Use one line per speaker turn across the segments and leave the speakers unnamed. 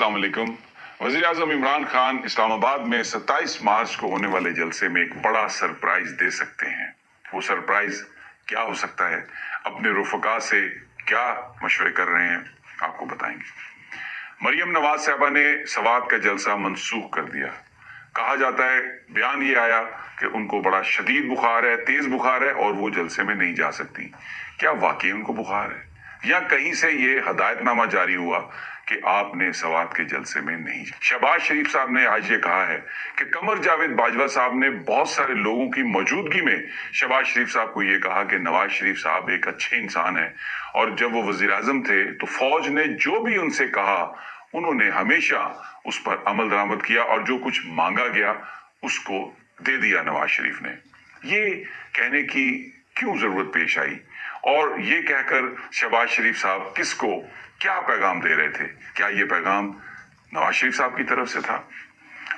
अस्सलाम वालेकुम। वज़ीर आज़म इमरान खान इस्लामाबाद में 27 मार्च को होने वाले जलसे में एक बड़ा सरप्राइज दे सकते हैं। वो सरप्राइज क्या हो सकता है, अपने रुफ़का से क्या मशवरे कर रहे हैं, आपको बताएंगे। मरियम नवाज साहबा ने सवात का जलसा मनसूख कर दिया। कहा जाता है, बयान ये आया कि उनको बड़ा शदीद बुखार है, तेज बुखार है और वो जलसे में नहीं जा सकती। क्या वाकई उनको बुखार है या कहीं से ये हदायतनामा जारी हुआ कि आपने सवात के जलसे में नहीं। शहबाज शरीफ साहब ने आज ये कहा है कि कमर जावेद बाजवा साहब ने बहुत सारे लोगों की मौजूदगी में शहबाज शरीफ साहब को ये कहा कि नवाज शरीफ साहब एक अच्छे इंसान है और जब वो वजीर आजम थे तो फौज ने जो भी उनसे कहा उन्होंने हमेशा उस पर अमल दरामद किया और जो कुछ मांगा गया उसको दे दिया नवाज शरीफ ने। ये कहने की क्यों जरूरत पेश आई और ये कहकर शहबाज शरीफ साहब किसको क्या पैगाम दे रहे थे? क्या ये पैगाम नवाज शरीफ साहब की तरफ से था?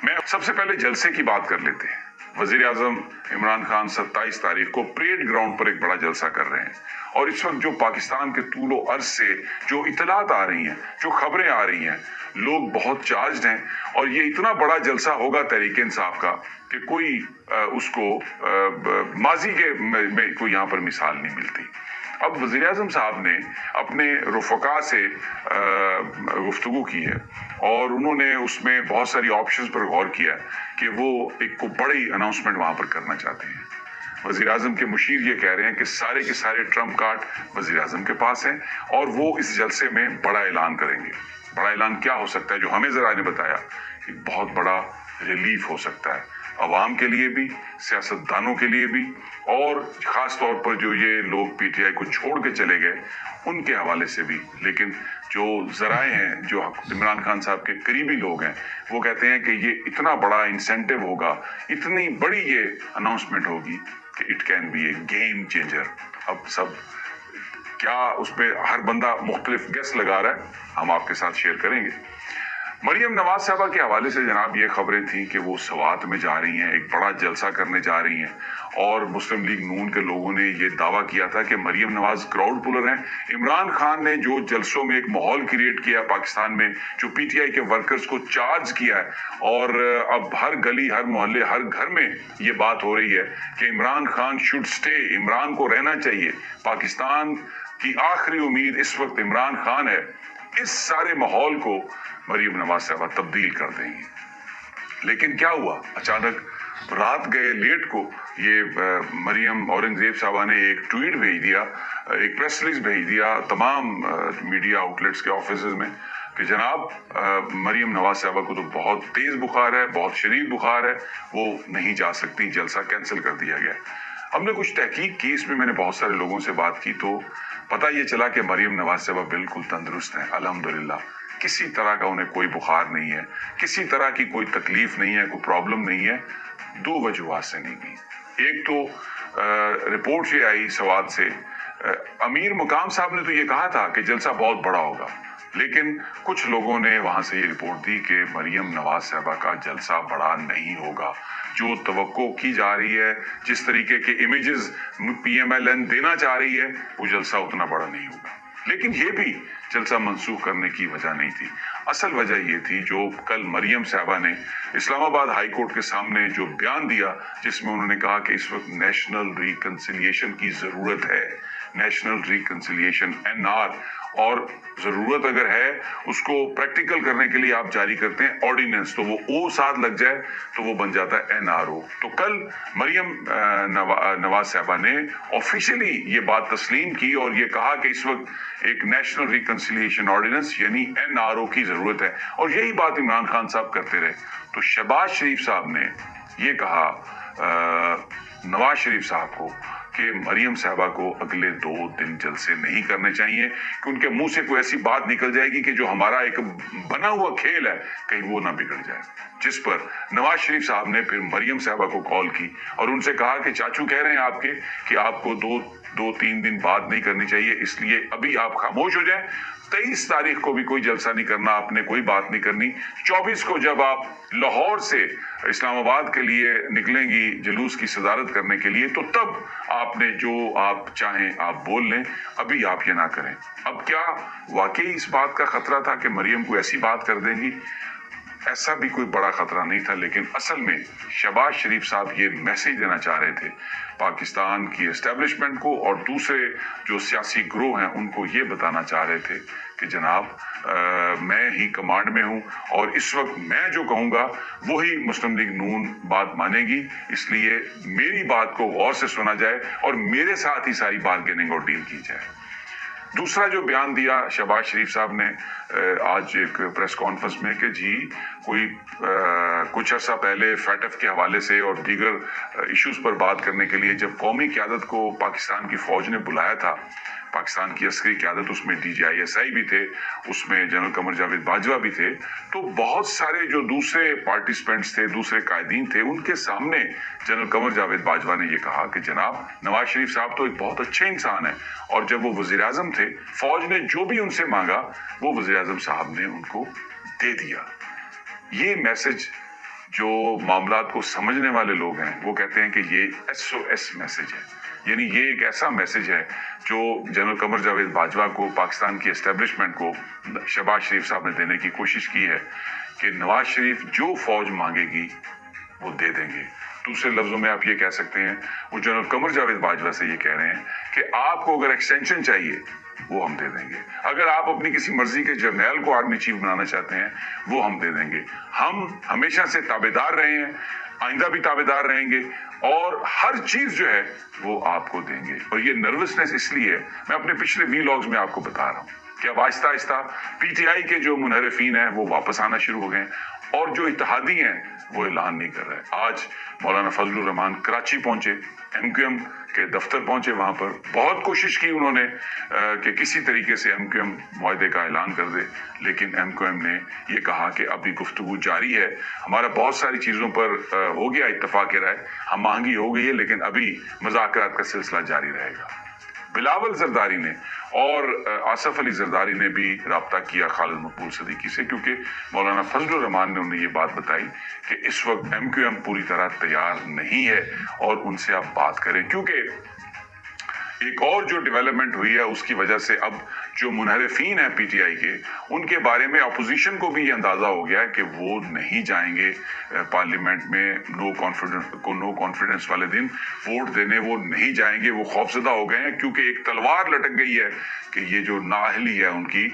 मैं सबसे पहले जलसे की बात कर लेते हैं। वजीर आजम इमरान खान 27 तारीख को परेड ग्राउंड पर एक बड़ा जलसा कर रहे हैं और इस वक्त जो पाकिस्तान के तूलो अर्ज से जो इतलात आ रही हैं, जो खबरें आ रही हैं, लोग बहुत चार्ज हैं और ये इतना बड़ा जलसा होगा तहरीक इंसाफ का कि कोई उसको माजी के में कोई यहाँ पर मिसाल नहीं मिलती। अब वज़ीर आज़म साहब ने अपने रुफ़का से गुफ्तगू की है और उन्होंने उसमें बहुत सारी ऑप्शंस पर गौर किया कि वो एक को बड़ी अनाउंसमेंट वहाँ पर करना चाहते हैं। वज़ीर आज़म के मुशीर ये कह रहे हैं कि सारे के सारे ट्रम्प कार्ड वज़ीर आज़म के पास हैं और वो इस जलसे में बड़ा ऐलान करेंगे। बड़ा ऐलान क्या हो सकता है? जो हमें ज़रा ने बताया कि बहुत बड़ा रिलीफ हो सकता है अवाम के लिए भी, सियासतदानों के लिए भी और ख़ास तौर पर जो ये लोग पीटीआई को छोड़ के चले गए उनके हवाले से भी। लेकिन जो ज़राए हैं, जो इमरान खान साहब के करीबी लोग हैं, वो कहते हैं कि ये इतना बड़ा इंसेंटिव होगा, इतनी बड़ी ये अनाउंसमेंट होगी कि it can be A game changer. अब सब क्या उस पर हर बंदा मुख्तलिफ गेस लगा रहा है, हम आपके साथ शेयर करेंगे। मरियम नवाज साहबा के हवाले से जनाब ये खबरें थी कि वो सवात में जा रही हैं, एक बड़ा जलसा करने जा रही हैं और मुस्लिम लीग नून के लोगों ने ये दावा किया था कि मरियम नवाज क्राउड पुलर हैं। इमरान खान ने जो जलसों में एक माहौल क्रिएट किया पाकिस्तान में, जो पीटीआई के वर्कर्स को चार्ज किया है और अब हर गली, हर मोहल्ले, हर घर में ये बात हो रही है कि इमरान खान शुड स्टे, इमरान को रहना चाहिए, पाकिस्तान की आखिरी उम्मीद इस वक्त इमरान खान है। इस सारे माहौल को मरियम नवाज साहबा तब्दील कर देंगी। लेकिन क्या हुआ? अचानक रात गए लेट को ये मरियम औरंगजेब साहबा ने एक ट्वीट भेज दिया, एक प्रेस रिलीज भेज दिया तमाम मीडिया आउटलेट्स के ऑफिसेज में कि जनाब मरियम नवाज साहबा को तो बहुत तेज बुखार है, बहुत शदीद बुखार है, वो नहीं जा सकती, जलसा कैंसिल कर दिया गया। हमने कुछ तहकीक की, इसमें मैंने बहुत सारे लोगों से बात की तो पता ये चला कि मरियम नवाज साहबा बिल्कुल तंदुरुस्त हैं, अल्हम्दुलिल्लाह। किसी तरह का उन्हें कोई बुखार नहीं है, किसी तरह की कोई तकलीफ नहीं है, कोई प्रॉब्लम नहीं है। दो वजूहात से नहीं भी। एक तो रिपोर्ट ये आई सवात से, अमीर मुकाम साहब ने तो ये कहा था कि जलसा बहुत बड़ा होगा, लेकिन कुछ लोगों ने वहां से ये रिपोर्ट दी कि मरियम नवाज साहबा का जलसा बड़ा नहीं होगा। जो तवक्को की जा रही है, जिस तरीके के इमेजेस PMLN देना चाह रही है, वो जलसा उतना बड़ा नहीं होगा। लेकिन ये भी जलसा मंसूख करने की वजह नहीं थी। असल वजह ये थी जो कल मरियम साहबा ने इस्लामाबाद हाई कोर्ट के सामने जो बयान दिया, जिसमें उन्होंने कहा कि इस वक्त नेशनल रिकंसिलिएशन की जरूरत है, नेशनल रिकंसिलिएशन NR, और जरूरत अगर है उसको प्रैक्टिकल करने के लिए आप जारी करते हैं ऑर्डिनेंस, तो वो ओ साथ लग जाए तो वो बन जाता है NRO। तो कल मरियम नवाज साहबा ने ऑफिशियली ये बात तस्लीम की और ये कहा कि इस वक्त एक नेशनल रिकंसिलिएशन ऑर्डिनेंस यानी NRO की जरूरत है और यही बात इमरान खान साहब करते रहे। तो शहबाज शरीफ साहब ने ये कहा नवाज शरीफ साहब को कि मरियम साहबा को अगले 2 दिन जलसे नहीं करने चाहिए कि उनके मुंह से कोई ऐसी बात निकल जाएगी कि जो हमारा एक बना हुआ खेल है कहीं वो ना बिगड़ जाए। जिस पर नवाज शरीफ साहब ने फिर मरियम साहबा को कॉल की और उनसे कहा कि चाचू कह रहे हैं आपके कि आपको 2-3 दिन बात नहीं करनी चाहिए, इसलिए अभी आप खामोश हो जाएं, 23 तारीख को भी कोई जलसा नहीं करना, आपने कोई बात नहीं करनी। 24 को जब आप लाहौर से इस्लामाबाद के लिए निकलेंगी जुलूस की सदारत करने के लिए, तो तब आपने जो आप चाहें आप बोल लें, अभी आप ये ना करें। अब क्या वाकई इस बात का खतरा था कि मरियम को ऐसी बात कर देंगी? ऐसा भी कोई बड़ा खतरा नहीं था, लेकिन असल में शहबाज शरीफ साहब ये मैसेज देना चाह रहे थे पाकिस्तान की एस्टेब्लिशमेंट को, और दूसरे जो सियासी ग्रोह हैं उनको ये बताना चाह रहे थे कि जनाब मैं ही कमांड में हूं और इस वक्त मैं जो कहूंगा वही मुस्लिम लीग नून बात मानेगी, इसलिए मेरी बात को गौर से सुना जाए और मेरे साथ ही सारी बार्गेनिंग और डील की जाए। दूसरा जो बयान दिया शहबाज शरीफ साहब ने आज एक प्रेस कॉन्फ्रेंस में कि जी कोई कुछ अर्सा पहले फैटफ के हवाले से और दीगर इश्यूज पर बात करने के लिए जब कौमी क़यादत को पाकिस्तान की फौज ने बुलाया था, पाकिस्तान की अस्करी क़यादत, उसमें DGISI भी थे, उसमें जनरल कमर जावेद बाजवा भी थे, तो बहुत सारे जो दूसरे पार्टिसिपेंट्स थे, दूसरे कायदीन थे, उनके सामने जनरल कमर जावेद बाजवा ने ये कहा कि जनाब नवाज शरीफ साहब तो एक बहुत अच्छे इंसान है, और जब वो वज़ीर आज़म थे फौज ने जो भी उनसे मांगा वो वज़ीर आज़म साहब ने उनको दे दिया। ये मैसेज जो मामलात को समझने वाले लोग हैं वो कहते हैं कि ये SOS मैसेज है, यानी ये एक ऐसा मैसेज है जो जनरल कमर जावेद बाजवा को, पाकिस्तान की एस्टेब्लिशमेंट को शहबाज शरीफ साहब ने देने की कोशिश की है कि नवाज शरीफ जो फौज मांगेगी वो दे देंगे। दूसरे लफ्जों में आप ये कह सकते हैं वो जनरल कमर जावेद बाजवा से ये कह रहे हैं कि आपको अगर एक्सटेंशन चाहिए वो हम दे देंगे, अगर आप अपनी किसी मर्जी के जर्नैल को आर्मी चीफ बनाना चाहते हैं वो हम दे देंगे। हम हमेशा से ताबेदार रहे हैं, आइंदा भी ताबेदार रहेंगे, और हर चीज जो है वो आपको देंगे। और ये नर्वसनेस इसलिए है, मैं अपने पिछले वीलॉग्स में आपको बता रहा हूं कि अब आहिस्ता आहिस्ता PTI के जो मुनहरिफीन हैं वो वापस आना शुरू हो गए, और जो इत्तेहादी हैं वो ऐलान नहीं कर रहे। आज मौलाना फजलुर रहमान कराची पहुंचे, MQM के दफ्तर पहुंचे, वहां पर बहुत कोशिश की उन्होंने कि किसी तरीके से MQM मुआहदे का ऐलान कर दे, लेकिन MQM ने ये कहा कि अभी गुफ्तगू जारी है, हमारा बहुत सारी चीज़ों पर हो गया इत्तफाक राय, हम महंगी हो गई है, लेकिन अभी मुज़ाकरात का सिलसिला जारी रहेगा। बिलावल जरदारी ने और आसफ अली जरदारी ने भी राब्ता किया खालिद मकबूल सदीकी से, क्योंकि मौलाना फजलुर रहमान ने उन्हें ये बात बताई कि इस वक्त MQM पूरी तरह तैयार नहीं है और उनसे आप बात करें, क्योंकि एक और जो डेवलपमेंट हुई है उसकी वजह से अब जो मुनहरिफीन है PTI के, उनके बारे में अपोजिशन को भी ये अंदाजा हो गया है कि वो नहीं जाएंगे पार्लियामेंट में नो कॉन्फिडेंस वाले दिन वोट देने, वो नहीं जाएंगे, वो खौफजदा हो गए हैं, क्योंकि एक तलवार लटक गई है कि ये जो नाअहली है उनकी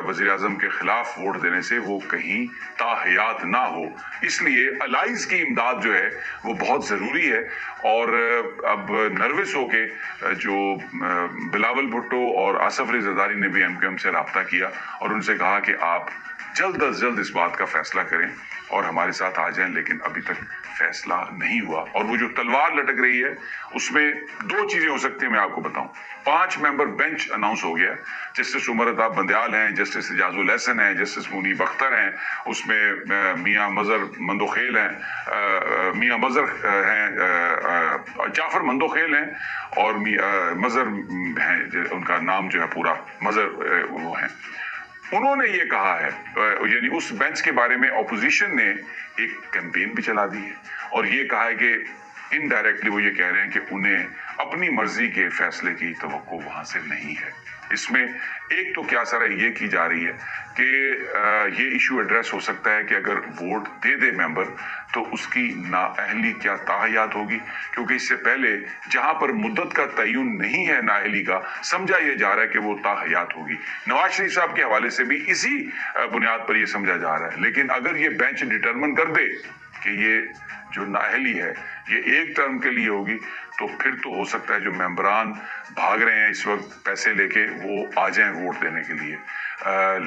वज़ीर आज़म के खिलाफ वोट देने से वो कहीं ताहयात ना हो, इसलिए अलाइज की इमदाद जो है वो बहुत ज़रूरी है। और अब नर्वस होके जो बिलावल भुट्टो और आसफ अली जरदारी ने भी MQM से राब्ता किया और उनसे कहा कि आप जल्द अज जल्द इस बात का फैसला करें और हमारे साथ आ जाएं, लेकिन अभी तक फैसला नहीं हुआ। और वो जो तलवार लटक रही है उसमें दो चीजें हो सकती हैं, मैं आपको बताऊं। 5 मेंबर बेंच अनाउंस हो गया, जस्टिस उमर अताब बंदयाल हैं, जस्टिस इजाजुल एहसन हैं, जस्टिस मुनीब अख्तर हैं, उसमें मियां मजर मंदोखेल हैं, मियां मजर हैं, जाफर मंदोखेल हैं, और मजर हैं, उनका नाम जो है पूरा मजर वो हैं। उन्होंने ये कहा है, यानी उस बेंच के बारे में अपोजिशन ने एक कैंपेन भी चला दी है और ये कहा है कि इनडायरेक्टली वो ये कह रहे हैं कि उन्हें अपनी मर्जी के फैसले की तवक्को वहां से नहीं है। इसमें एक तो क्या सारा ये की जा रही है कि ये इशू एड्रेस हो सकता है कि अगर वोट दे दे मेंबर तो उसकी नाअहली क्या ताहयात होगी, क्योंकि इससे पहले जहां पर मुद्दत का तयन नहीं है नाअहली का, समझा यह जा रहा है कि वो ताहयात होगी। नवाज शरीफ साहब के हवाले से भी इसी बुनियाद पर यह समझा जा रहा है। लेकिन अगर ये बेंच डिटरमिन कर दे कि ये जो नाअहली है ये एक टर्म के लिए होगी, तो फिर तो हो सकता है जो मेंबरान भाग रहे हैं इस वक्त पैसे लेके वो आ जाएं वोट देने के लिए।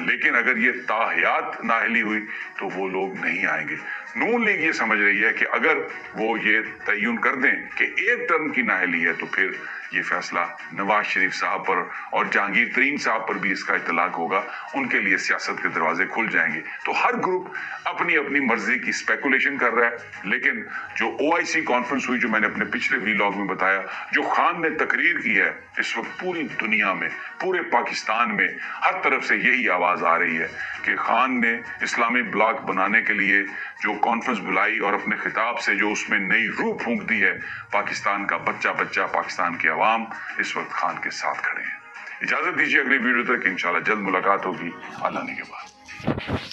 लेकिन अगर ये ताहयात नाअहली हुई तो वो लोग नहीं आएंगे। नून लीग ये समझ रही है कि अगर वो ये तयन कर दें कि एक टर्म की नाअहली है तो फिर ये फैसला नवाज शरीफ साहब पर और जहांगीर तरीन साहब पर भी इसका इतलाक होगा, उनके लिए सियासत के दरवाजे खुल जाएंगे। तो हर ग्रुप अपनी अपनी मर्जी की स्पेकुलेशन कर रहा है। लेकिन जो OIC कॉन्फ्रेंस हुई, जो मैंने अपने पिछले व्लॉग में बताया, जो खान ने तकरीर की है, इस वक्त पूरी दुनिया में, पूरे पाकिस्तान में हर तरफ से यही आवाज आ रही है कि खान ने इस्लामी ब्लॉक बनाने के लिए जो कॉन्फ्रेंस बुलाई और अपने खिताब से जो उसमें नई रूह फूंक दी है, पाकिस्तान का बच्चा बच्चा, पाकिस्तान की आवाम इस वक्त खान के साथ खड़े हैं। इजाजत दीजिए, अगली वीडियो तक इंशाल्लाह जल्द मुलाकात होगी अल्लाह ने के बाद।